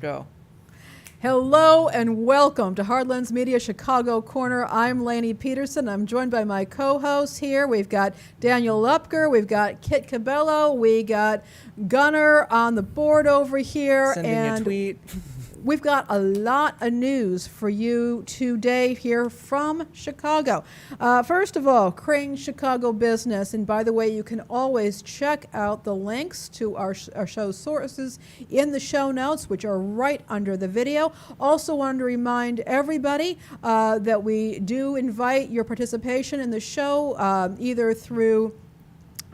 Go. Hello and welcome to Hardlands Media Chicago Corner. I'm Lainie Peterson. I'm joined by my co-hosts here. We've got Daniel Lupker, we've got Kit Cabello, we got Gunnar on the board over here. Sending a tweet. We've got a lot of news for you today here from Chicago. First of all, Crane Chicago Business. And by the way, you can always check out the links to our show sources in the show notes, which are right under the video. Also want to remind everybody that we do invite your participation in the show either through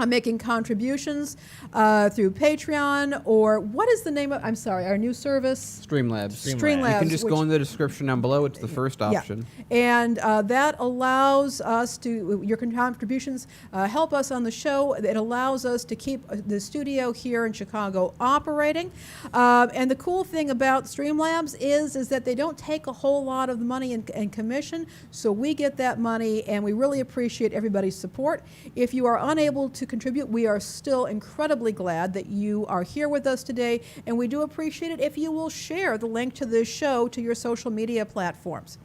making contributions through Patreon, or what is the name of, I'm sorry, our new service? Streamlabs. Streamlabs. You can just go in the description down below. It's the first option. Yeah. And that allows us to, your contributions help us on the show. It allows us to keep the studio here in Chicago operating. And the cool thing about Streamlabs is that they don't take a whole lot of the money in commission, so we get that money, and we really appreciate everybody's support. If you are unable to contribute, we are still incredibly glad that you are here with us today, and we do appreciate it if you will share the link to this show to your social media platforms.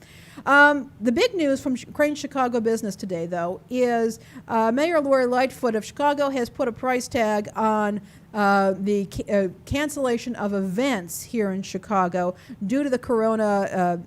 The big news from Crane Chicago Business today, though, is Mayor Lori Lightfoot of Chicago has put a price tag on the cancellation of events here in Chicago due to the corona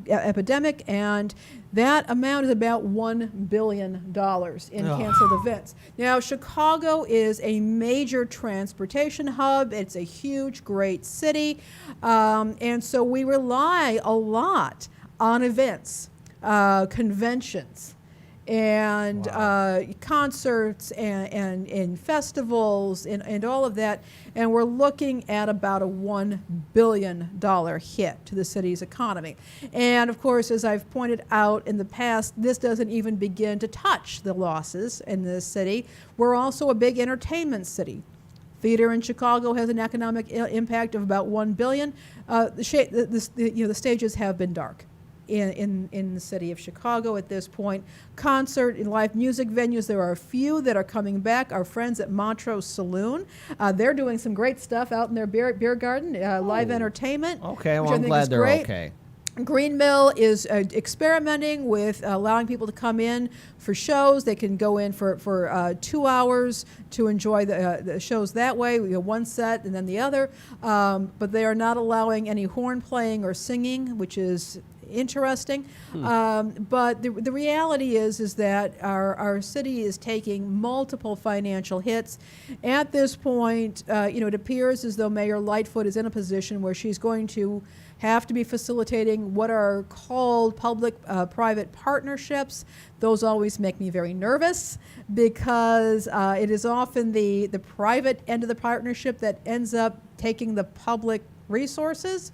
epidemic, and that amount is about $1 billion in canceled events. Now, Chicago is a major transportation hub. It's a huge, great city, and so we rely a lot on events, conventions, and concerts and festivals and all of that. And we're looking at about a $1 billion hit to the city's economy. And of course, as I've pointed out in the past, this doesn't even begin to touch the losses in this city. We're also a big entertainment city. Theater in Chicago has an economic impact of about $1 billion. The stages have been dark in the city of Chicago at this point. Concert and live music venues, there are a few that are coming back. Our friends at Montrose Saloon, they're doing some great stuff out in their beer garden, live entertainment. Okay, well, I'm glad they're great. okay. Green Mill is experimenting with allowing people to come in for shows. They can go in for 2 hours to enjoy the shows that way. We have one set and then the other, but they are not allowing any horn playing or singing, which is interesting. But the reality is that our city is taking multiple financial hits. At this point, it appears as though Mayor Lightfoot is in a position where she's going to have to be facilitating what are called public-private partnerships. Those always make me very nervous because it is often the private end of the partnership that ends up taking the public resources.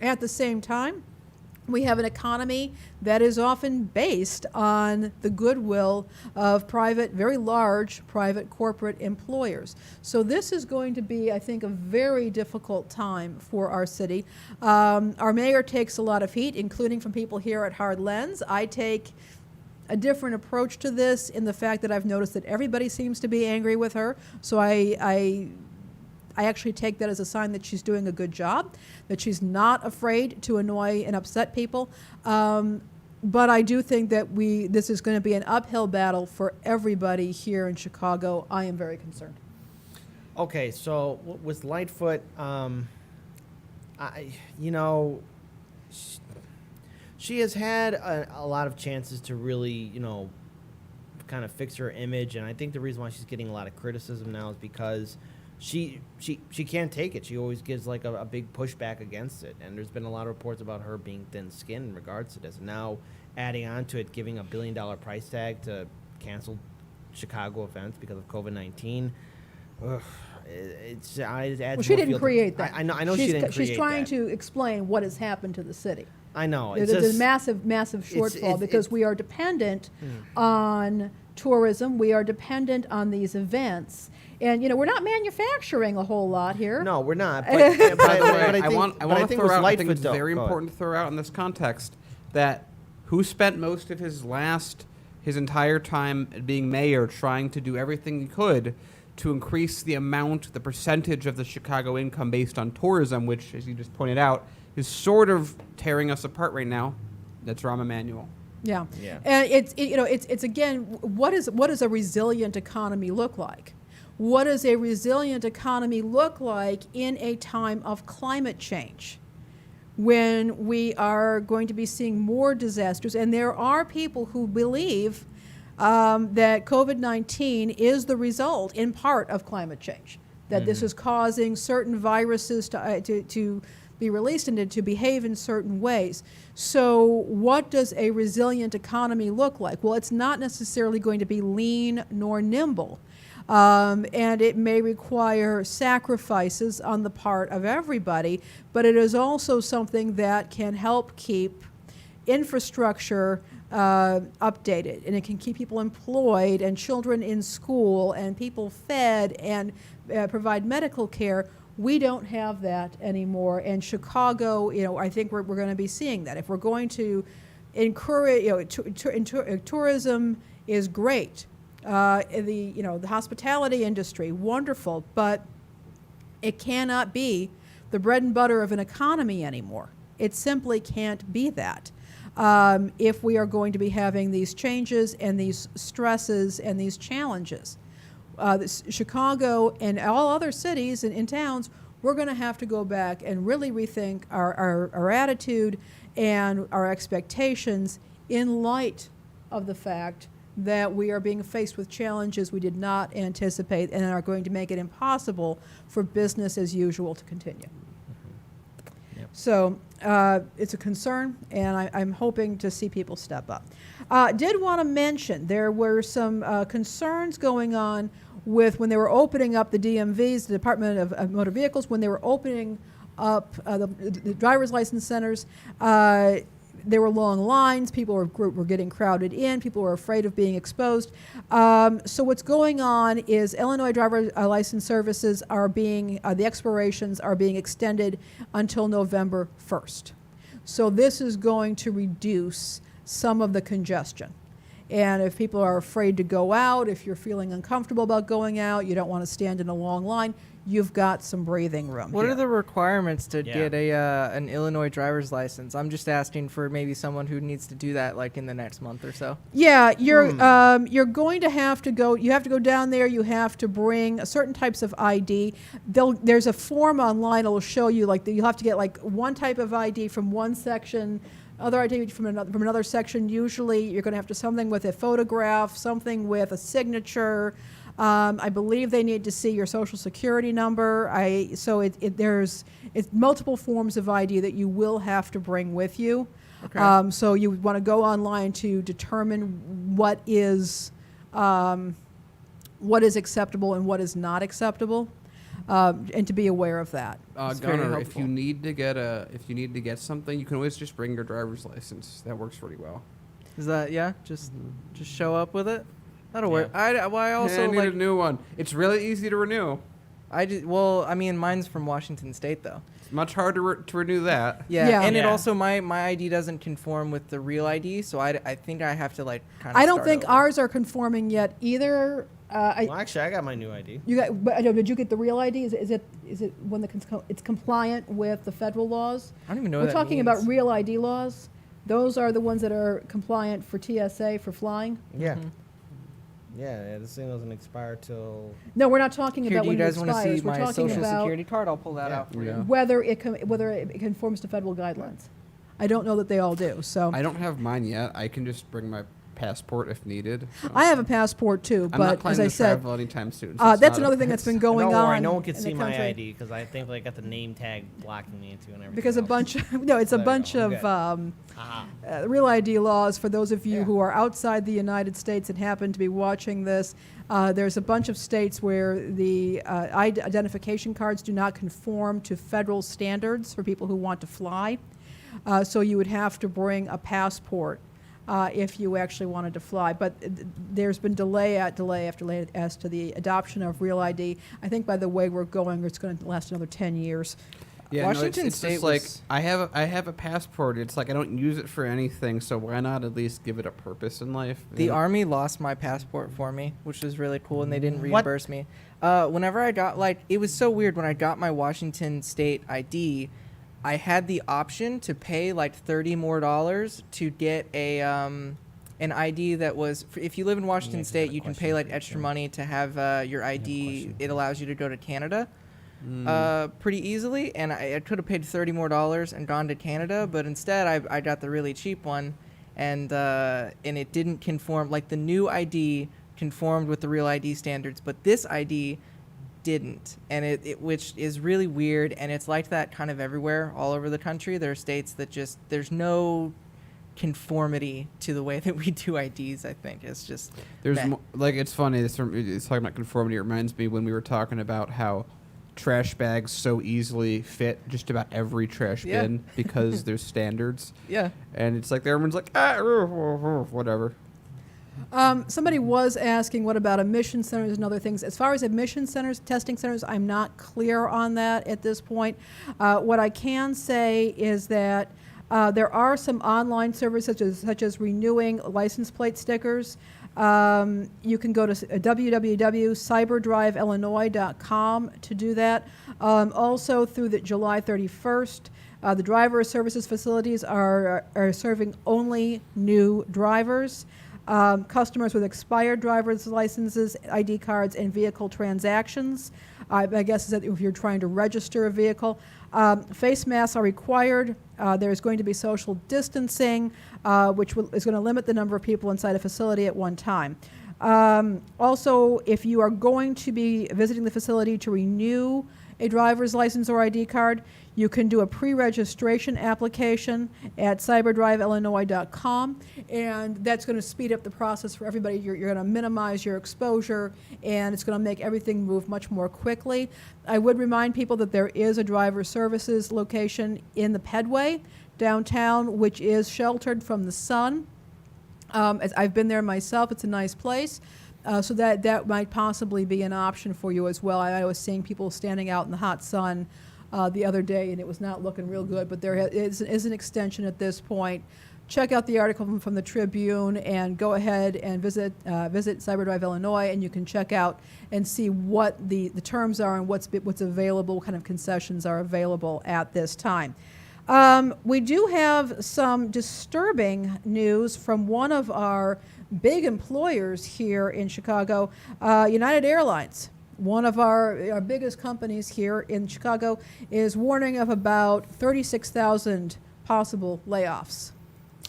At the same time, we have an economy that is often based on the goodwill of very large private corporate employers. So this is going to be, I think, a very difficult time for our city. Our mayor takes a lot of heat, including from people here at Hardlands. I take a different approach to this in the fact that I've noticed that everybody seems to be angry with her. So I I actually take that as a sign that she's doing a good job, that she's not afraid to annoy and upset people. But I do think that this is going to be an uphill battle for everybody here in Chicago. I am very concerned. Okay, so with Lightfoot, she has had a lot of chances to really, kind of fix her image, and I think the reason why she's getting a lot of criticism now is because she can't take it. She always gives like a big pushback against it, and there's been a lot of reports about her being thin-skinned in regards to this. And now adding on to it, giving $1 billion price tag to cancel Chicago events because of COVID-19. Ugh, she didn't create that. I know she didn't create that. She's trying to explain what has happened to the city. I know. There's a massive shortfall because we are dependent on tourism. We are dependent on these events. And, we're not manufacturing a whole lot here. No, we're not. By the way, I want to throw out, I think it's very important to throw out in this context that who spent most of his entire time being mayor trying to do everything he could to increase the percentage of the Chicago income based on tourism, which, as you just pointed out, is sort of tearing us apart right now. That's Rahm Emanuel. Yeah. And it's again, what does a resilient economy look like? What does a resilient economy look like in a time of climate change, when we are going to be seeing more disasters? And there are people who believe that COVID-19 is the result, in part, of climate change. That this is causing certain viruses to be released and to behave in certain ways. So what does a resilient economy look like? Well, it's not necessarily going to be lean nor nimble. And it may require sacrifices on the part of everybody, but it is also something that can help keep infrastructure updated, and it can keep people employed and children in school and people fed and provide medical care. We don't have that anymore. And Chicago, I think we're going to be seeing that. If we're going to encourage, tourism is great. The hospitality industry, wonderful, but it cannot be the bread and butter of an economy anymore. It simply can't be that. If we are going to be having these changes and these stresses and these challenges. Chicago and all other cities and towns, we're going to have to go back and really rethink our attitude and our expectations in light of the fact that we are being faced with challenges we did not anticipate and are going to make it impossible for business as usual to continue. Yep. So it's a concern, and I'm hoping to see people step up. Did want to mention there were some concerns going on with when they were opening up the DMVs, the Department of Motor Vehicles, when they were opening up the driver's license centers. There were long lines. People were getting crowded in. People were afraid of being exposed. So what's going on is Illinois driver license services are being, the expirations are being extended until November 1st. So this is going to reduce some of the congestion. And if people are afraid to go out, if you're feeling uncomfortable about going out, you don't want to stand in a long line, you've got some breathing room. What are the requirements to get an Illinois driver's license? I'm just asking for maybe someone who needs to do that like in the next month or so. Yeah, you're going to have to go. You have to go down there. You have to bring certain types of ID. There's a form online that will show you you'll have to get one type of ID from one section, other ID from another section. Usually, you're going to have to something with a photograph, something with a signature. I believe they need to see your social security number. There's multiple forms of ID that you will have to bring with you. Okay. So you want to go online to determine what is acceptable and what is not acceptable, and to be aware of that. Gunnar, if you need to get something, you can always just bring your driver's license. That works pretty well. Is that just show up with it? That'll work. I also need a new one. It's really easy to renew. Mine's from Washington State though. It's much harder to renew that. And it also my ID doesn't conform with the real ID, so I think I have to kind of. I don't think ours are conforming yet either. Actually, I got my new ID. Did you get the real ID? Is it is it one that it's compliant with the federal laws? I don't even know We're what that talking means. about real ID laws. Those are the ones that are compliant for TSA for flying. Yeah. Yeah, this thing doesn't expire till. No, we're not talking Here, about do when you it guys want to expires. see We're my talking social about security card? I'll pull that out for you. whether it conforms to federal guidelines. I don't know that they all do. So I don't have mine yet. I can just bring my passport if needed. So. I have a passport too, I'm not but as planning I to said, travel anytime soon. So that's another thing that's been going Don't on. worry, no one can in see the my country. ID because I think they got the name tag blocking me into and everything. Because a else. bunch of, no, it's a There you bunch go, of Aha. real ID laws for those of you who are outside the United States and happen to be watching this. There's a bunch of states where the identification cards do not conform to federal standards for people who want to fly. So you would have to bring a passport if you actually wanted to fly. But there's been delay after delay as to the adoption of Real ID. I think by the way we're going, it's going to last another 10 years. Yeah, Washington it's State just like was- I have a passport. It's like I don't use it for anything, so why not at least give it a purpose in life? The You know? Army lost my passport for me, which was really cool, and they didn't What? reimburse me. Whenever I got, it was so weird. When I got my Washington State ID, I had the option to pay $30 more to get an ID that was, if you live in Washington Next State, you can pay question, extra yeah. money to have your ID. question. It allows you to go to Canada. Pretty easily, and I could have paid $30 more and gone to Canada, but instead I got the really cheap one, and it didn't conform. The new ID conformed with the Real ID standards, but this ID didn't, and it which is really weird, and it's like that kind of everywhere, all over the country. There are states that just there's no conformity to the way that we do IDs. I think it's just There's meh. it's funny. It's talking about conformity. It reminds me when we were talking about how trash bags so easily fit just about every trash Yeah. bin because there's standards. Yeah. And it's like everyone's like whatever. Somebody was asking what about admission centers and other things. As far as admission centers, testing centers, I'm not clear on that at this point. What I can say is that there are some online services such as renewing license plate stickers. You can go to www.cyberdriveillinois.com to do that. Also, through the July 31st, the driver services facilities are serving only new drivers. Customers with expired driver's licenses, ID cards, and vehicle transactions. I guess is that if you're trying to register a vehicle. Face masks are required. There's going to be social distancing, which is going to limit the number of people inside a facility at one time. Also, if you are going to be visiting the facility to renew a driver's license or ID card, you can do a pre-registration application at cyberdriveillinois.com, and that's going to speed up the process for everybody. You're going to minimize your exposure, and it's going to make everything move much more quickly. I would remind people that there is a driver services location in the Pedway downtown, which is sheltered from the sun. As I've been there myself. It's a nice place. So that might possibly be an option for you as well. I was seeing people standing out in the hot sun the other day, and it was not looking real good, but there is an extension at this point. Check out the article from the Tribune and go ahead and visit Cyberdrive Illinois, and you can check out and see what the terms are and what's available, what kind of concessions are available at this time. We do have some disturbing news from one of our big employers here in Chicago, United Airlines. One of our biggest companies here in Chicago is warning of about 36,000 possible layoffs.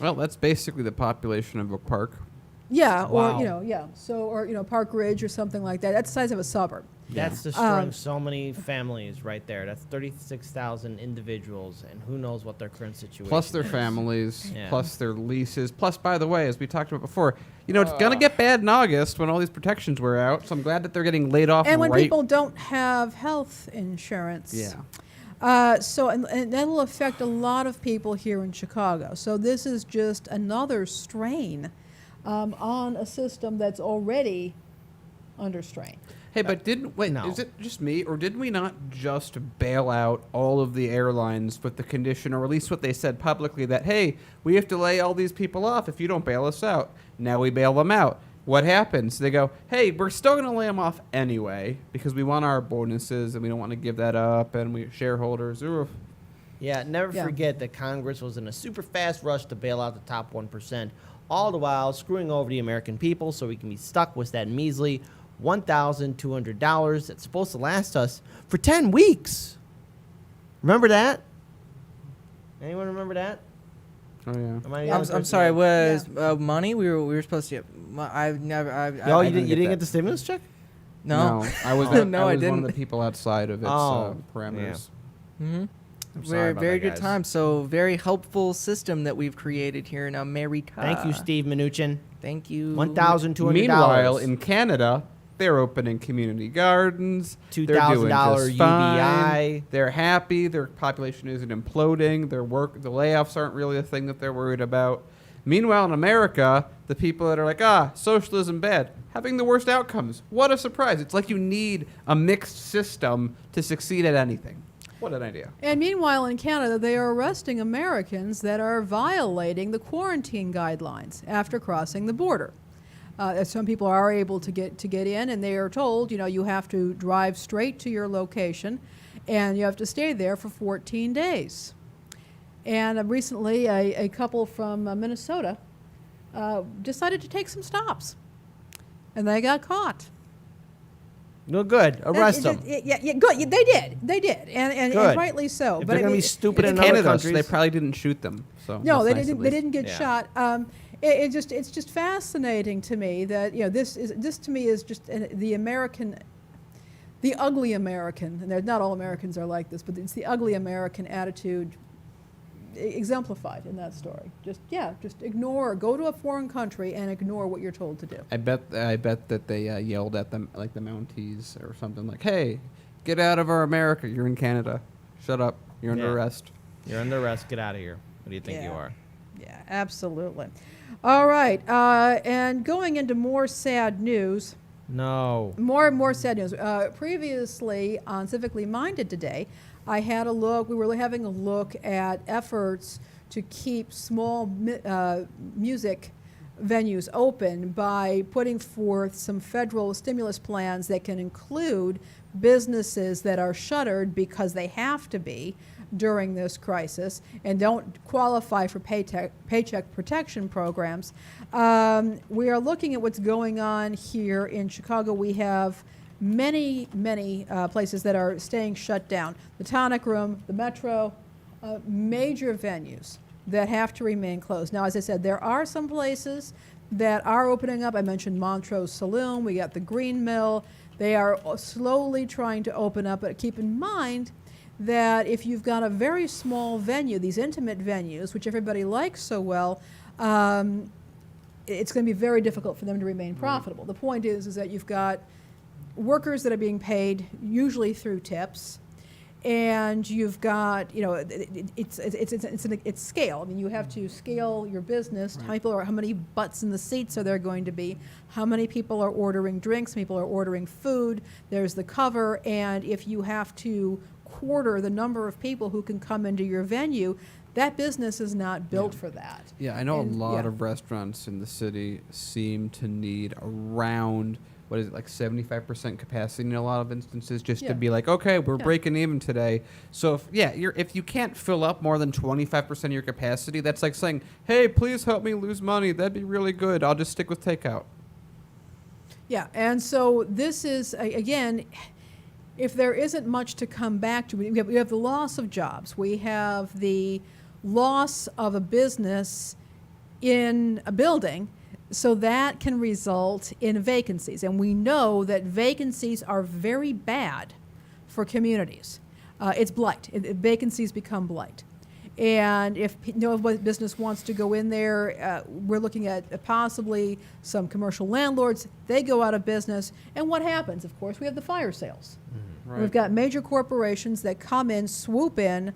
Well, that's basically the population of Oak Park. Yeah, Wow. or Park Ridge or something like that. That's the size of a suburb. That's destroying so many families right there. That's 36,000 individuals, and who knows what their current situation Plus their is. families, Yeah. plus their leases, plus, by the way, as we talked about before, it's going to get bad in August when all these protections wear out, so I'm glad that they're getting laid off And when right. people don't have health insurance. Yeah. And that'll affect a lot of people here in Chicago. So this is just another strain on a system that's already under strain. Hey, but no. is it just me, or did we not just bail out all of the airlines with the condition, or at least what they said publicly, that, hey, we have to lay all these people off if you don't bail us out? Now we bail them out. what happens? They go, hey, we're still going to lay them off anyway because we want our bonuses and we don't want to give that up, and we shareholders. Oof. Yeah, never forget that Congress was in a super fast rush to bail out the top 1%, all the while screwing over the American people so we can be stuck with that measly $1,200 that's supposed to last us for 10 weeks. Remember that? Anyone remember that? Oh yeah. I'm sorry. Was money? We were supposed to. I've never. You didn't get the stimulus check? No. I was. No, I I was one didn't. of the people outside of its parameters. Yeah. Mm-hmm. I'm sorry about Very that, good guys. time. So very helpful system that we've created here in America. Thank you, Steve Mnuchin. Thank you. $1,200. Meanwhile, in Canada, they're opening community gardens. $2,000 UBI. They're happy. Their population isn't imploding. The layoffs aren't really a thing that they're worried about. Meanwhile, in America, the people that are like, socialism bad, having the worst outcomes. What a surprise. It's like you need a mixed system to succeed at anything. What an idea. And meanwhile, in Canada, they are arresting Americans that are violating the quarantine guidelines after crossing the border. Some people are able to get in, and they are told, you have to drive straight to your location, and you have to stay there for 14 days. And recently, a couple from Minnesota decided to take some stops, and they got caught. No good. Arrest them. Yeah, good. They did, and rightly so. If but they're going to be stupid in Canada, other countries, they probably didn't shoot them. So no, they that's nice, didn't. at They least. didn't get shot. It's just fascinating to me that this to me is just the American, the ugly American, and not all Americans are like this, but it's the ugly American attitude exemplified in that story. Just ignore. Go to a foreign country and ignore what you're told to do. I bet that they yelled at them like the Mounties or something like, "Hey, get out of our America! You're in Canada. Shut up! You're under arrest. You're under arrest. Get out of here. What do you think you are?" Yeah, absolutely. All right, and going into more sad news. No. More sad news. Previously on Civically Minded today, we were having a look at efforts to keep small music venues open by putting forth some federal stimulus plans that can include businesses that are shuttered because they have to be during this crisis and don't qualify for paycheck protection programs. We are looking at what's going on here in Chicago. We have many places that are staying shut down. The Tonic Room, the Metro, major venues that have to remain closed. Now, as I said, there are some places that are opening up. I mentioned Montrose Saloon. We got the Green Mill. They are slowly trying to open up, but keep in mind that if you've got a very small venue, these intimate venues, which everybody likes so well, it's going to be very difficult for them to remain profitable. The point is that you've got workers that are being paid usually through tips, and you've got it's scale. I mean, you have to scale your business. Right. How many butts in the seats are there going to be? How many people are ordering drinks? People are ordering food. There's the cover, and if you have to quarter the number of people who can come into your venue, that business is not built for that. Yeah, I know a lot of restaurants in the city seem to need around, what is it, like 75% capacity in a lot of instances, just to be like, okay, we're breaking even today. So if you can't fill up more than 25% of your capacity, that's like saying, hey, please help me lose money. That'd be really good. I'll just stick with takeout. Yeah, and so this is, again, if there isn't much to come back to, we have the loss of jobs. We have the loss of a business in a building, so that can result in vacancies. And we know that vacancies are very bad for communities. It's blight. Vacancies become blight. And if no business wants to go in there, we're looking at possibly some commercial landlords. They go out of business. And what happens? Of course, we have the fire sales. Right. We've got major corporations that come in, swoop in,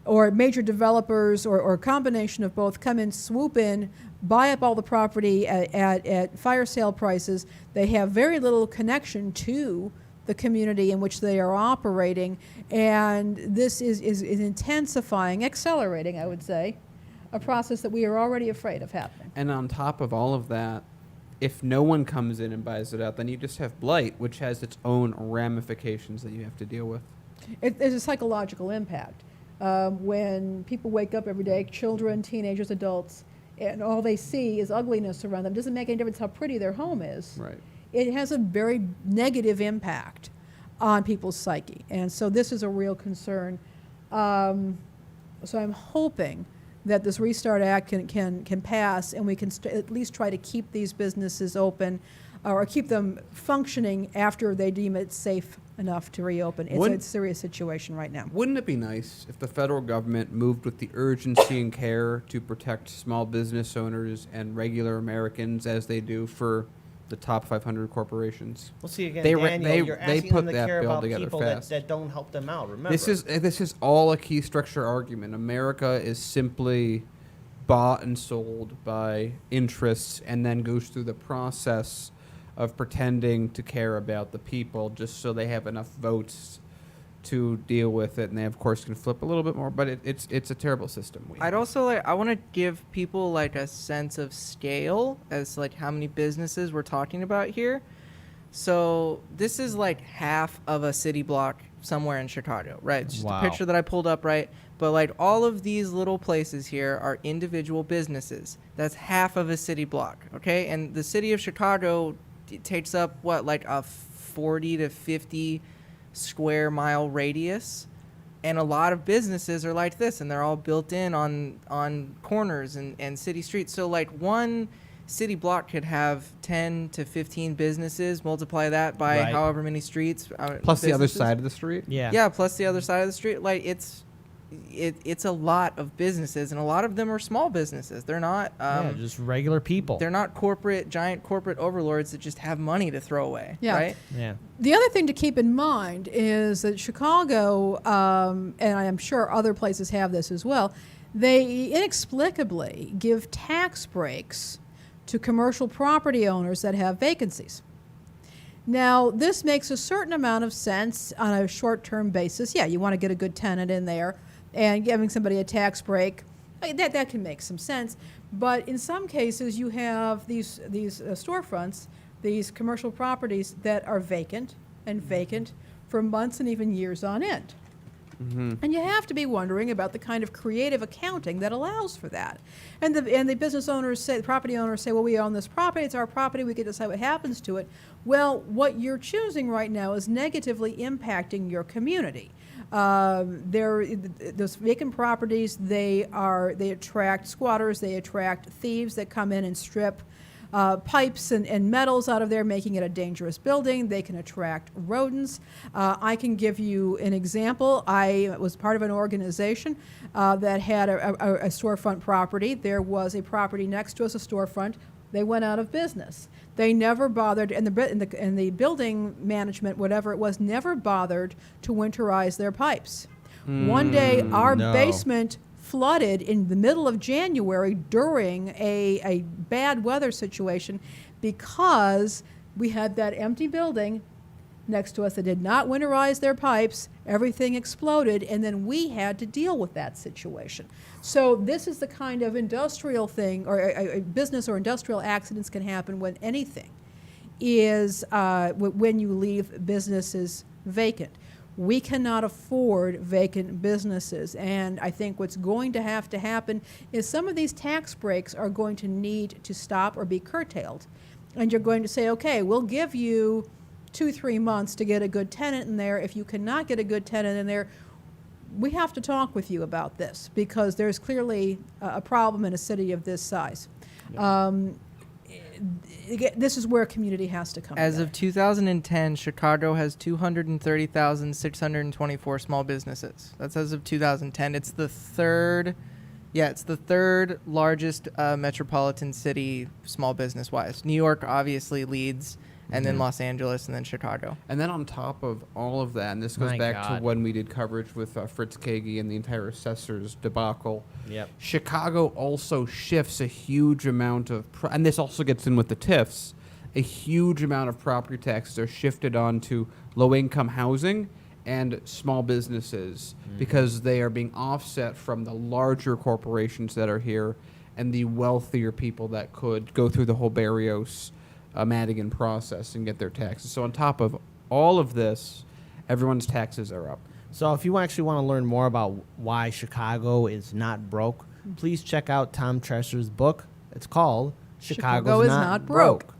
or major developers or a combination of both come in, swoop in, buy up all the property at fire sale prices. They have very little connection to the community in which they are operating, and this is intensifying, accelerating, I would say, a process that we are already afraid of happening. And on top of all of that, if no one comes in and buys it out, then you just have blight, which has its own ramifications that you have to deal with. There's a psychological impact. When people wake up every day, children, teenagers, adults, and all they see is ugliness around them, it doesn't make any difference how pretty their home is. Right. It has a very negative impact on people's psyche. And so this is a real concern. So I'm hoping that this Restart Act can pass, and we can at least try to keep these businesses open or keep them functioning after they deem it safe enough to reopen. It's a serious situation right now. Wouldn't it be nice if the federal government moved with the urgency and care to protect small business owners and regular Americans as they do for the top 500 corporations? Well, see, again, Daniel, you're they asking put them to that care bill about together people fast. that don't help them out, remember. This is all a key structure argument. America is simply bought and sold by interests and then goes through the process of pretending to care about the people just so they have enough votes to deal with it, and they of course can flip a little bit more, but it's a terrible system. I want to give people like a sense of scale as like how many businesses we're talking about here. So this is like half of a city block somewhere in Chicago, right? It's just a picture that I pulled up, right? But like all of these little places here are individual businesses. That's half of a city block, okay? And the city of Chicago takes up what, like a 40 to 50 square mile radius, and a lot of businesses are like this, and they're all built in on corners and city streets. So like one city block could have 10 to 15 businesses. Multiply that by however many streets plus the other side of the street. Yeah, plus the other side of the street. Like it's a lot of businesses, and a lot of them are small businesses. They're not just regular people. They're not giant corporate overlords that just have money to throw away. Yeah. Right? Yeah. The other thing to keep in mind is that Chicago, and I am sure other places have this as well, they inexplicably give tax breaks to commercial property owners that have vacancies. Now, this makes a certain amount of sense on a short-term basis. Yeah, you want to get a good tenant in there, and giving somebody a tax break, that can make some sense. But in some cases, you have these storefronts, these commercial properties that are vacant for months and even years on end. Mm-hmm. And you have to be wondering about the kind of creative accounting that allows for that. And the business owners say, the property owners say, well, we own this property, it's our property, we get to decide what happens to it. Well, what you're choosing right now is negatively impacting your community. Those vacant properties, they attract squatters, they attract thieves that come in and strip pipes and metals out of there, making it a dangerous building. They can attract rodents. I can give you an example. I was part of an organization that had a storefront property. There was a property next to us, a storefront. They went out of business. They never bothered, and the building management, whatever it was, never bothered to winterize their pipes. One day, our basement flooded in the middle of January during a bad weather situation because we had that empty building next to us that did not winterize their pipes. Everything exploded, and then we had to deal with that situation. So this is the kind of industrial thing, or a business or industrial accidents can happen when anything is when you leave businesses vacant. We cannot afford vacant businesses, and I think what's going to have to happen is some of these tax breaks are going to need to stop or be curtailed. And you're going to say, okay, we'll give you 2-3 months to get a good tenant in there. If you cannot get a good tenant in there, we have to talk with you about this, because there's clearly a problem in a city of this size. Yeah. This is where a community has to come As together. of 2010, Chicago has 230,624 small businesses. That's as of 2010. It's the third largest metropolitan city small business-wise. New York obviously leads, and then Los Angeles, and then Chicago. And then on top of all of that, and this goes back to when we did coverage with Fritz Kagi and the entire assessors debacle, Chicago also shifts a huge amount of, and this also gets in with the TIFs, a huge amount of property taxes are shifted onto low-income housing and small businesses because they are being offset from the larger corporations that are here and the wealthier people that could go through the whole Barrios Madigan process and get their taxes. So on top of all of this, everyone's taxes are up. So if you actually want to learn more about why Chicago is not broke, please check out Tom Tresser's book. It's called Chicago's Not Broke.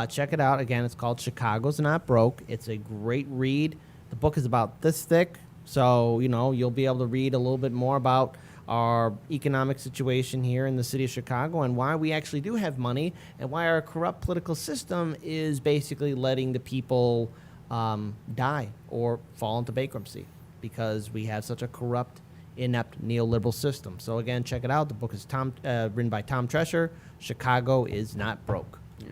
Check it out. Again, it's called Chicago's Not Broke. It's a great read. The book is about this thick, so you'll be able to read a little bit more about our economic situation here in the city of Chicago and why we actually do have money and why our corrupt political system is basically letting the people die or fall into bankruptcy because we have such a corrupt, inept neoliberal system. So again, check it out. The book is written by Tom Tresser. Chicago is Not Broke. Yeah.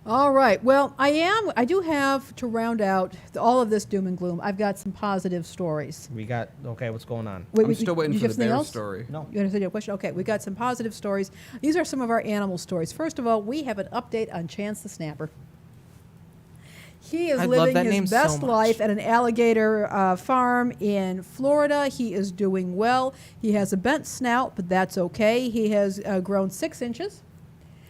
All right. Well, I do have to round out all of this doom and gloom. I've got some positive stories. What's going on? I'm still waiting for the bear story. No. You understand your question? Okay, we got some positive stories. These are some of our animal stories. First of all, we have an update on Chance the Snapper. He is living his best life at an alligator farm in Florida. He is doing well. He has a bent snout, but that's okay. He has grown 6 inches.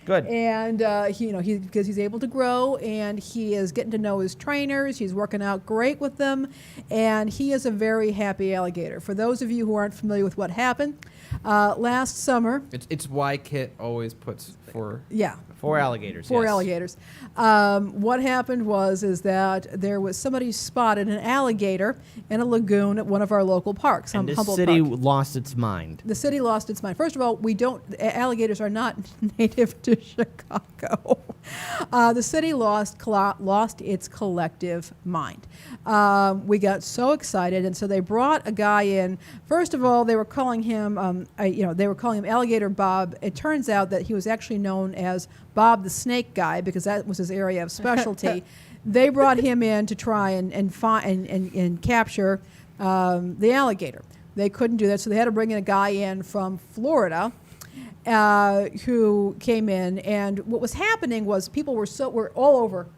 Good. And because he's able to grow, and he is getting to know his trainers. He's working out great with them, and he is a very happy alligator. For those of you who aren't familiar with what happened, last summer. It's why Kit always puts 4. Yeah. 4 alligators. 4 yes. alligators. What happened is that there was somebody spotted an alligator in a lagoon at one of our local parks. And the Humboldt city Park. lost its mind. The city lost its mind. First of all, alligators are not native to Chicago. The city lost its collective mind. We got so excited, and so they brought a guy in. First of all, they were calling him, Alligator Bob. It turns out that he was actually known as Bob the Snake Guy because that was his area of specialty. They brought him in to try and capture the alligator. They couldn't do that, so they had to bring in a guy in from Florida who came in. And what was happening was people were all over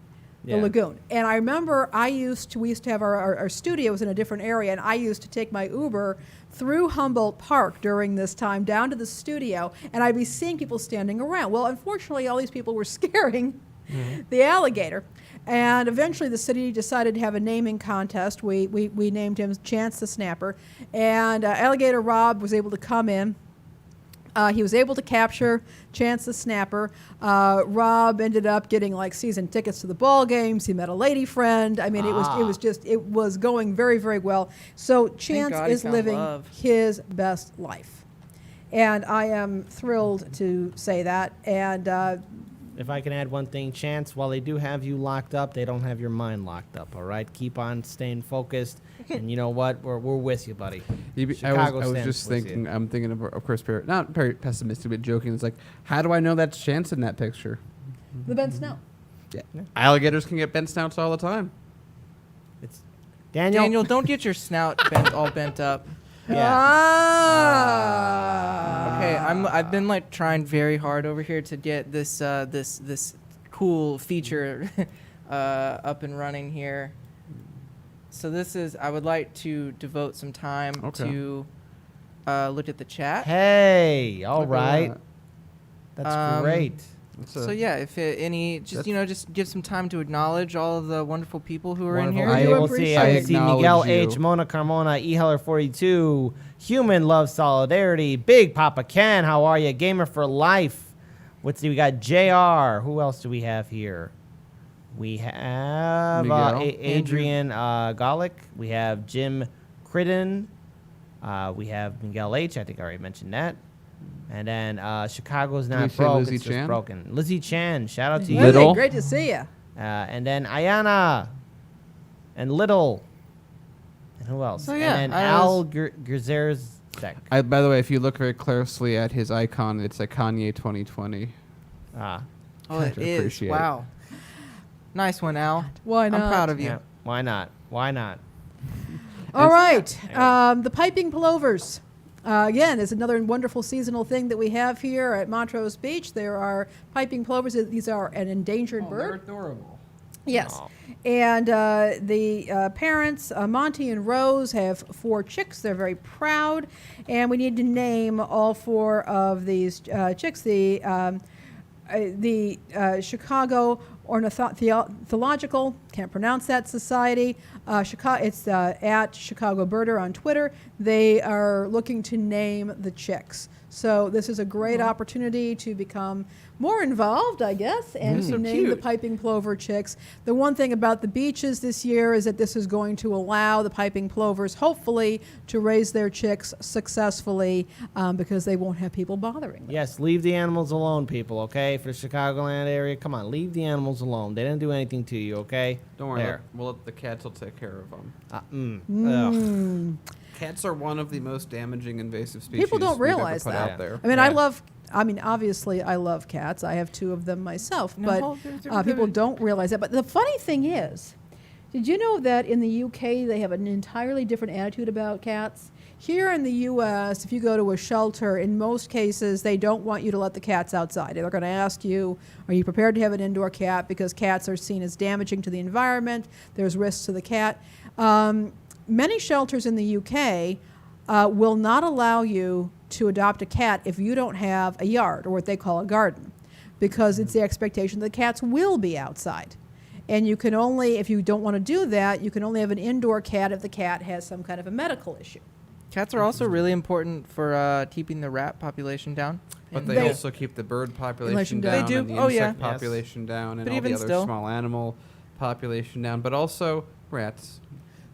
the lagoon. And I remember we used to have our studios in a different area, and I used to take my Uber through Humboldt Park during this time down to the studio, and I'd be seeing people standing around. Well, unfortunately, all these people were scaring the alligator. And eventually the city decided to have a naming contest. We named him Chance the Snapper. And Alligator Rob was able to come in. He was able to capture Chance the Snapper. Rob ended up getting season tickets to the ball games. He met a lady friend. I mean, it was going very, very well. So Chance is living his best life, and I am thrilled to say that. And if I can add one thing, Chance, while they do have you locked up, they don't have your mind locked up. All right, keep on staying focused. And you know what? We're with you, buddy. I was just thinking. I'm thinking of course, not very pessimistic, but joking. It's like, how do I know that's Chance in that picture? The bent snout. Yeah. Alligators can get bent snouts all the time. It's Daniel. Don't get your snout all bent up. Yeah. Okay, I've been trying very hard over here to get this cool feature up and running here. So I would like to devote some time to look at the chat. Hey, all right. That's great. So yeah, if just give some time to acknowledge all of the wonderful people who are in here. I see Miguel H, Mona Carmona, E Heller 42, Human Love Solidarity, Big Papa Ken, how are you? Gamer for Life. We got JR. Who else do we have here? We have Adrian Golick. We have Jim Cridden. We have Miguel H. I think I already mentioned that. And then Chicago's Not Broke. Lizzie it's Chan? just broken. Lizzie Chan. Shout out to you. Lizzie, great to see you. And then Ayana. And Little. And who else? So, yeah, and then Al Gerzerzek. By the way, if you look very closely at his icon, it's a Kanye 2020. Oh, it is. Wow. Nice one, Al. Why not? I'm proud of you. Yeah, why not? Why not? All right. The piping plovers. Again, is another wonderful seasonal thing that we have here at Montrose Beach. There are piping plovers. These are an endangered bird. They're adorable. Yes. Aww. And the parents, Monty and Rose, have 4 chicks. They're very proud. And we need to name all 4 of these chicks. The the Chicago Ornithological, can't pronounce that society. It's at Chicago Birder on Twitter. They are looking to name the chicks. So this is a great opportunity to become more involved, I guess, and to name the piping plover chicks. The one thing about the beaches this year is that this is going to allow the piping plovers, hopefully, to raise their chicks successfully because they won't have people bothering them. Yes, leave the animals alone, people, okay? For the Chicagoland area, come on, leave the animals alone. They didn't do anything to you, okay? Don't worry, the cats will take care of them. Cats are one of the most damaging invasive species people don't realize we've ever put that. out there. I mean, obviously, I love cats. I have 2 of them myself, but people don't realize that. But the funny thing is, did you know that in the UK they have an entirely different attitude about cats? Here in the U.S., if you go to a shelter, in most cases, they don't want you to let the cats outside. They're going to ask you, are you prepared to have an indoor cat? Because cats are seen as damaging to the environment. There's risks to the cat. Many shelters in the UK will not allow you to adopt a cat if you don't have a yard, or what they call a garden, because it's the expectation that cats will be outside. And you can only, if you don't want to do that, you can only have an indoor cat if the cat has some kind of a medical issue. Cats are also really important for keeping the rat population down. But they also keep the bird population down. They do. And the insect population down, and but all even the other small animal population down, but also rats.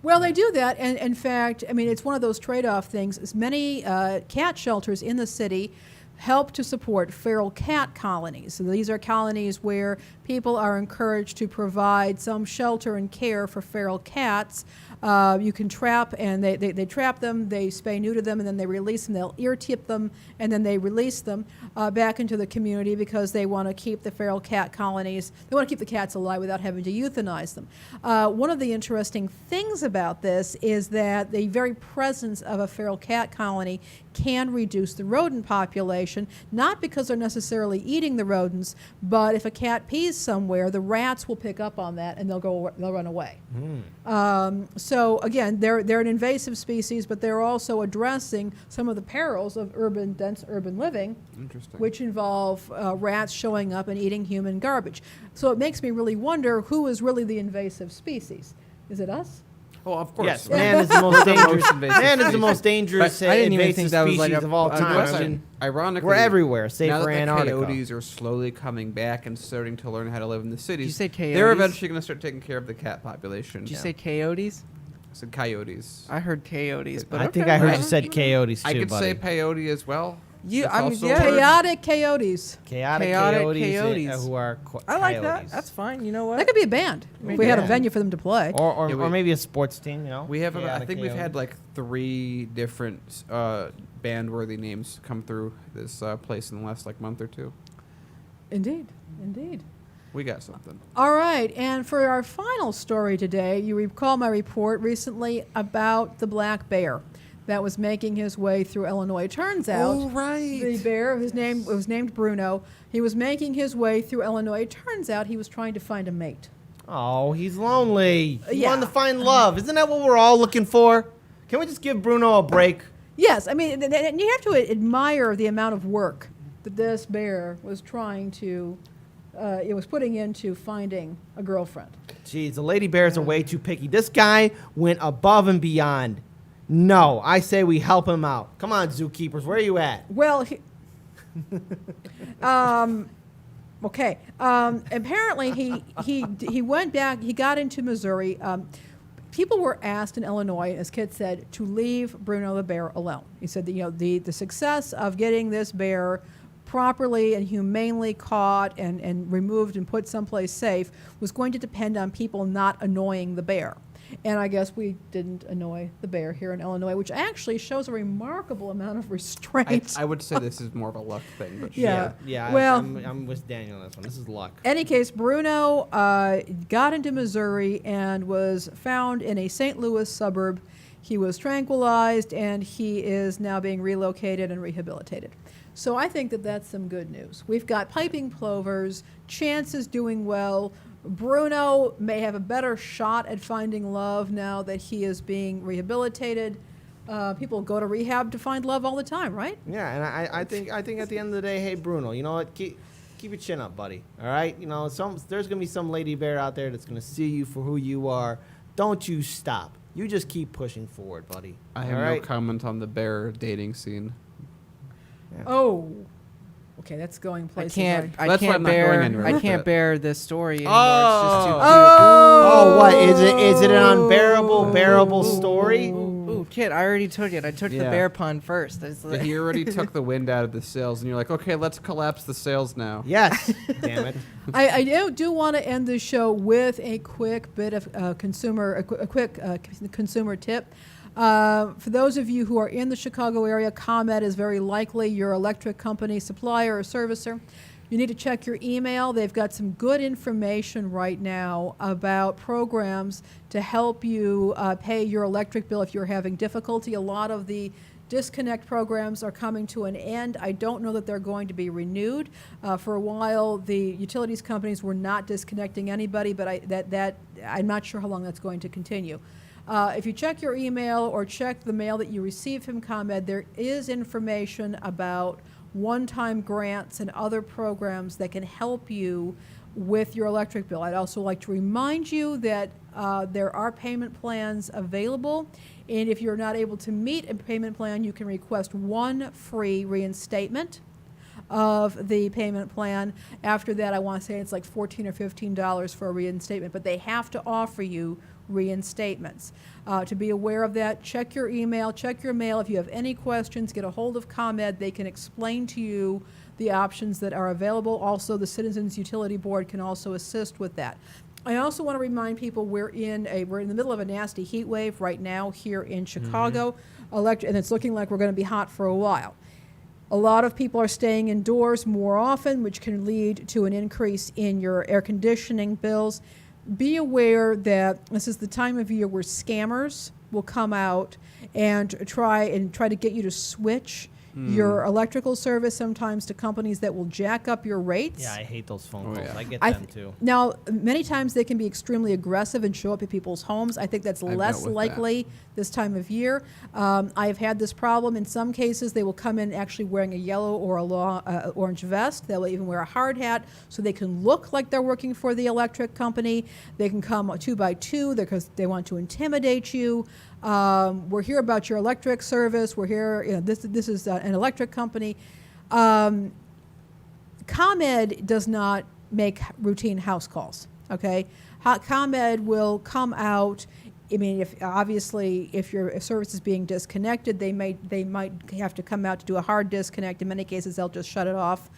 Well, they do that, and in fact, I mean, it's one of those trade-off things. As many cat shelters in the city help to support feral cat colonies. So these are colonies where people are encouraged to provide some shelter and care for feral cats. You can trap, and they trap them, they spay neuter them, and then they release them. They'll ear tip them, and then they release them back into the community because they want to keep the feral cat colonies. They want to keep the cats alive without having to euthanize them. One of the interesting things about this is that the very presence of a feral cat colony can reduce the rodent population, not because they're necessarily eating the rodents, but if a cat pees somewhere, the rats will pick up on that and they'll run away. So again, they're an invasive species, but they're also addressing some of the perils of dense urban living, which involve rats showing up and eating human garbage. So it makes me really wonder who is really the invasive species. Is it us? Oh, of course. Yes, man is the most dangerous. Man is the most dangerous invasive species of all time. Ironically, we're everywhere, save now for that Antarctica. the coyotes are slowly coming back and starting to learn how to live in the cities. Did you say coyotes? They're eventually going to start taking care of the cat population. Did you say coyotes? I said coyotes. I heard coyotes, but I think I heard you said coyotes too, I could buddy. say peyote as well. Chaotic coyotes. Chaotic coyotes who are I like that. That's fine. You know what? That could be a band if we had a venue for them to play. Or maybe a sports team, you know. We have I think we've had like 3 different band-worthy names come through this place in the last like month or 2. Indeed. We got something. All right, and for our final story today, you recall my report recently about the black bear that was making his way through Illinois. Turns out, the bear, his name was named Bruno, he was making his way through Illinois. Turns out he was trying to find a mate. Oh, he's lonely. He wanted to find love. Isn't that what we're all looking for? Can we just give Bruno a break? Yes, I mean, and you have to admire the amount of work that this bear was trying to, it was putting into finding a girlfriend. Jeez, the lady bears are way too picky. This guy went above and beyond. No, I say we help him out. Come on, zookeepers, where are you at? Well, okay. Apparently, he went back. He got into Missouri. People were asked in Illinois, as Kit said, to leave Bruno the bear alone. He said that, the success of getting this bear properly and humanely caught and removed and put someplace safe was going to depend on people not annoying the bear. And I guess we didn't annoy the bear here in Illinois, which actually shows a remarkable amount of restraint. I would say this is more of a luck thing, but yeah. Well, I'm with Daniel on this one. This is luck. Any case, Bruno got into Missouri and was found in a St. Louis suburb. He was tranquilized, and he is now being relocated and rehabilitated. So I think that that's some good news. We've got piping plovers. Chance is doing well. Bruno may have a better shot at finding love now that he is being rehabilitated. People go to rehab to find love all the time, right? Yeah, and I think at the end of the day, hey Bruno, you know what? Keep keep your chin up, buddy. All right, you know, there's gonna be some lady bear out there that's gonna see you for who you are. Don't you stop. You just keep pushing forward, buddy. I have no comment on the bear dating scene. Yeah. Oh. Okay, that's going places. I can't bear this story anymore. Oh. It's just too cute. Oh, what is it? Is it an unbearable, bearable story? Ooh, kid, I already took it. I took the bear pun first. He already took the wind out of the sails, and you're like, okay, let's collapse the sails now. Yes. Damn it. I do want to end the show with a quick bit of consumer tip. For those of you who are in the Chicago area, ComEd is very likely your electric company supplier or servicer. You need to check your email. They've got some good information right now about programs to help you pay your electric bill if you're having difficulty. A lot of the disconnect programs are coming to an end. I don't know that they're going to be renewed. For a while, the utilities companies were not disconnecting anybody, but I'm not sure how long that's going to continue. If you check your email or check the mail that you receive from ComEd, there is information about one-time grants and other programs that can help you with your electric bill. I'd also like to remind you that there are payment plans available, and if you're not able to meet a payment plan, you can request one free reinstatement of the payment plan. After that, I want to say it's like $14 or $15 for a reinstatement, but they have to offer you reinstatements. To be aware of that, check your email, check your mail. If you have any questions, get a hold of ComEd. They can explain to you the options that are available. Also, the Citizens Utility Board can also assist with that. I also want to remind people we're in the middle of a nasty heat wave right now here in Chicago, and it's looking like we're going to be hot for a while. A lot of people are staying indoors more often, which can lead to an increase in your air conditioning bills. Be aware that this is the time of year where scammers will come out and try to get you to switch your electrical service sometimes to companies that will jack up your rates. Yeah, I hate those phone calls. Yeah. I get them too. Now, many times they can be extremely aggressive and show up at people's homes. I think that's less likely this time of year. I've had this problem. In some cases, they will come in actually wearing a yellow or a orange vest. They'll even wear a hard hat so they can look like they're working for the electric company. They can come 2 by 2 because they want to intimidate you. We're here about your electric service. We're here, this is an electric company. ComEd does not make routine house calls, okay? ComEd will come out. I mean, if your service is being disconnected, they might have to come out to do a hard disconnect. In many cases, they'll just shut it off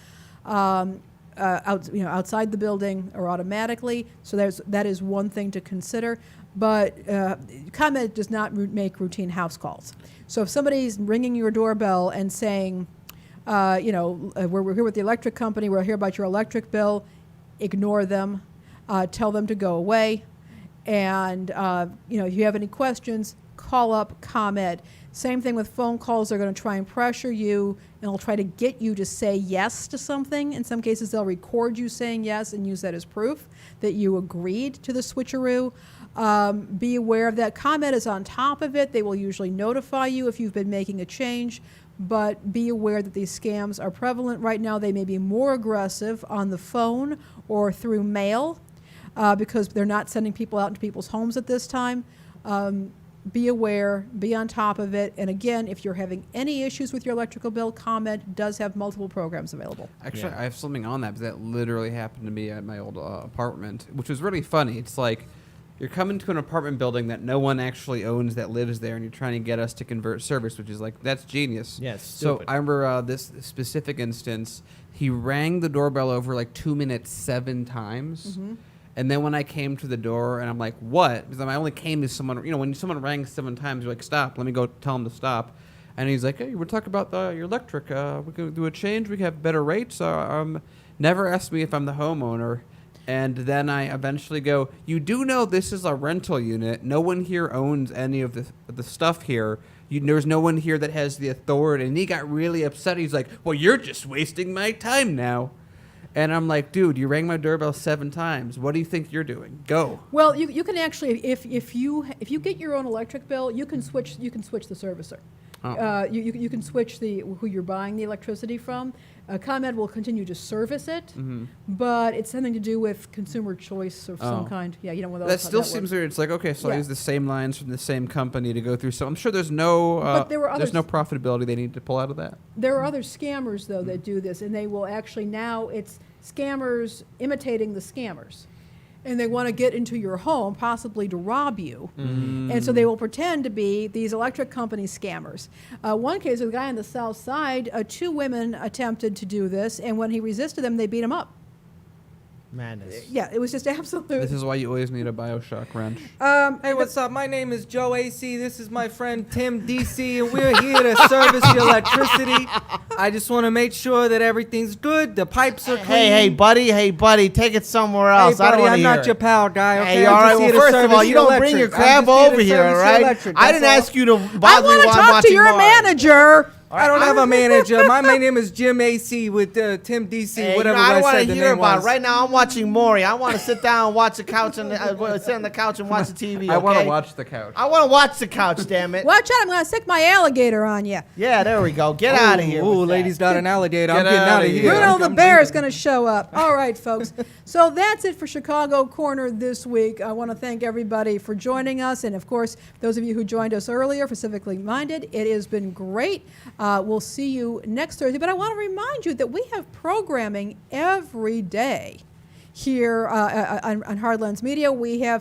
outside the building or automatically. So that is one thing to consider. But ComEd does not make routine house calls. So if somebody's ringing your doorbell and saying, we're here with the electric company, we're here about your electric bill, ignore them, tell them to go away. And, if you have any questions, call up ComEd. Same thing with phone calls. They're going to try and pressure you, and they'll try to get you to say yes to something. In some cases, they'll record you saying yes and use that as proof that you agreed to the switcheroo. Be aware of that. ComEd is on top of it. They will usually notify you if you've been making a change, but be aware that these scams are prevalent right now. They may be more aggressive on the phone or through mail because they're not sending people out into people's homes at this time. Be aware, be on top of it. And again, if you're having any issues with your electrical bill, ComEd does have multiple programs available. Actually, I have something on that because that literally happened to me at my old apartment, which was really funny. It's like you're coming to an apartment building that no one actually owns that lives there, and you're trying to get us to convert service, which is like, that's genius. Yes. So I remember this specific instance, he rang the doorbell over like 2 minutes 7 times. Mm-hmm. And then when I came to the door, and I'm like, what? Because I only came to someone, when someone rang 7 times, you're like, stop, let me go tell him to stop. And he's like, hey, we're talking about your electric. We can do a change. We can have better rates. Never ask me if I'm the homeowner. And then I eventually go, you do know this is a rental unit. No one here owns any of the stuff here. There's no one here that has the authority. And he got really upset. He's like, well, you're just wasting my time now. And I'm like, dude, you rang my doorbell 7 times. What do you think you're doing? Go. Well, you can actually, if you get your own electric bill, you can switch the servicer. You can switch who you're buying the electricity from. ComEd will continue to service it, but it's something to do with consumer choice of some kind. Yeah, you know, that still seems weird. It's like, okay, so I use the same lines from the same company to go through. So I'm sure there's no there's no profitability they need to pull out of that. There are other scammers though that do this, and they will actually now it's scammers imitating the scammers. And they want to get into your home, possibly to rob you. And so they will pretend to be these electric company scammers. One case, a guy on the south side, 2 women attempted to do this, and when he resisted them, they beat him up. Madness. Yeah, it was just absolutely. This is why you always need a Bioshock wrench. Hey, what's up? My name is Joe AC. This is my friend Tim DC, and we're here to service your electricity. I just want to make sure that everything's good. The pipes are clean. Hey, buddy, take it somewhere else. Hey, buddy, I don't I'm not hear your pal, guy. Okay, Hey, all right. Well, first of all, you don't bring your crab over here, all right? I didn't ask you to bother me while I'm watching I want to talk to your manager. I don't have a manager. My name is Jim AC with Tim DC, Hey, whatever I I don't want said to the hear name about was. it. Right now, I'm watching Maury. I want to sit down and watch the couch and sit on the couch and watch the TV. I want to okay? watch the couch. I want to watch the couch. Damn it! Watch out! I'm going to stick my alligator on you. Yeah, there we go. Get out of here. Ooh, with lady's that. got an alligator. Get I'm getting outta out of here. here. Bruno the bear is going to show up. All right, folks. So that's it for Chicago Corner this week. I want to thank everybody for joining us. And, of course, those of you who joined us earlier for Civically Minded, it has been great. We'll see you next Thursday. But I want to remind you that we have programming every day here on Hardlands Media.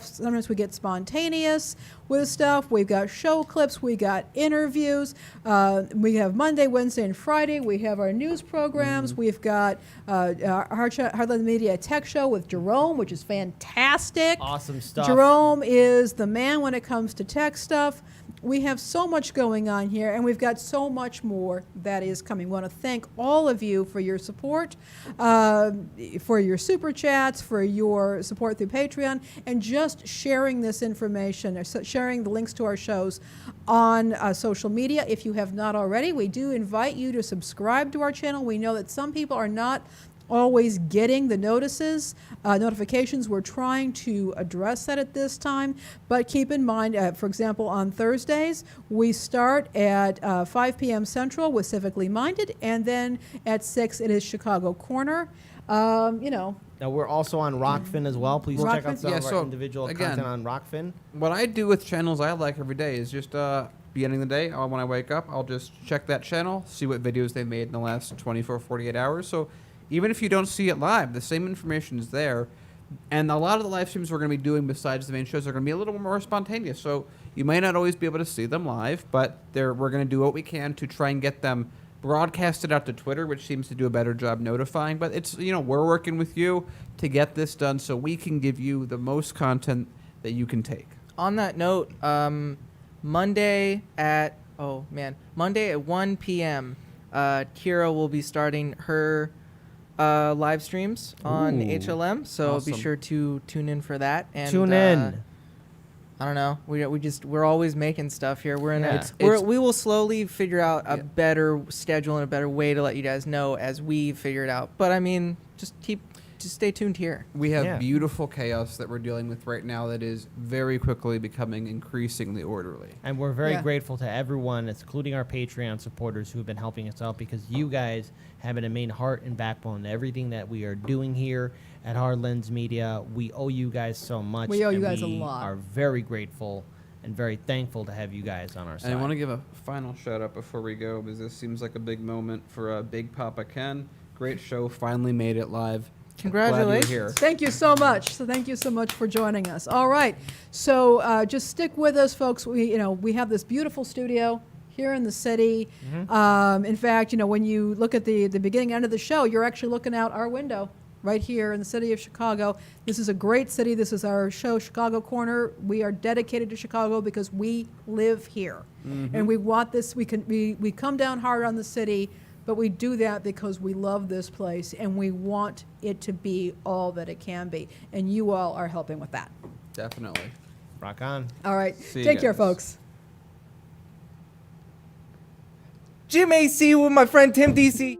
Sometimes we get spontaneous with stuff. We've got show clips. We got interviews. We have Monday, Wednesday, and Friday. We have our news programs. We've got our Hardlands Media Tech Show with Jerome, which is fantastic. Awesome stuff. Jerome is the man when it comes to tech stuff. We have so much going on here, and we've got so much more that is coming. We want to thank all of you for your support, for your super chats, for your support through Patreon, and just sharing this information, or sharing the links to our shows on social media. If you have not already, we do invite you to subscribe to our channel. We know that some people are not always getting the notifications. We're trying to address that at this time, but keep in mind, for example, on Thursdays, we start at 5 p.m. Central with Civically Minded, and then at 6 it is Chicago Corner. Now, we're also on Rockfin as well. Please check out some of our individual content on Rockfin. What I do with channels I like every day is just beginning of the day, when I wake up, I'll just check that channel, see what videos they made in the last 24, 48 hours. So even if you don't see it live, the same information is there. And a lot of the live streams we're going to be doing besides the main shows are going to be a little more spontaneous. So you may not always be able to see them live, but we're going to do what we can to try and get them broadcasted out to Twitter, which seems to do a better job notifying. But it's, we're working with you to get this done so we can give you the most content that you can take. On that note, Monday at 1 p.m., Kira will be starting her live streams on HLM, so awesome. Be sure to tune in for that. And Tune in. I don't know. We're always making stuff here. We will slowly figure out a better schedule and a better way to let you guys know as we figure it out. But I mean, just stay tuned here. We have beautiful chaos that we're dealing with right now that is very quickly becoming increasingly orderly. And we're very grateful to everyone, including our Patreon supporters who have been helping us out, because you guys have been a main heart and backbone to everything that we are doing here at Hardlands Media. We owe you guys so much. We owe you guys a lot. We are very grateful and very thankful to have you guys on our side. And I want to give a final shout out before we go, because this seems like a big moment for Big Papa Ken. Great show, finally made it live. Congratulations. Glad you're here. Thank you so much. So thank you so much for joining us. All right. So just stick with us, folks. We have this beautiful studio here in the city. In fact, when you look at the beginning and end of the show, you're actually looking out our window right here in the city of Chicago. This is a great city. This is our show, Chicago Corner. We are dedicated to Chicago because we live here. And we want this. We come down hard on the city, but we do that because we love this place and we want it to be all that it can be. And you all are helping with that. Definitely. Rock on. All right. See you Take care, guys. folks. Jim AC with my friend Tim DC.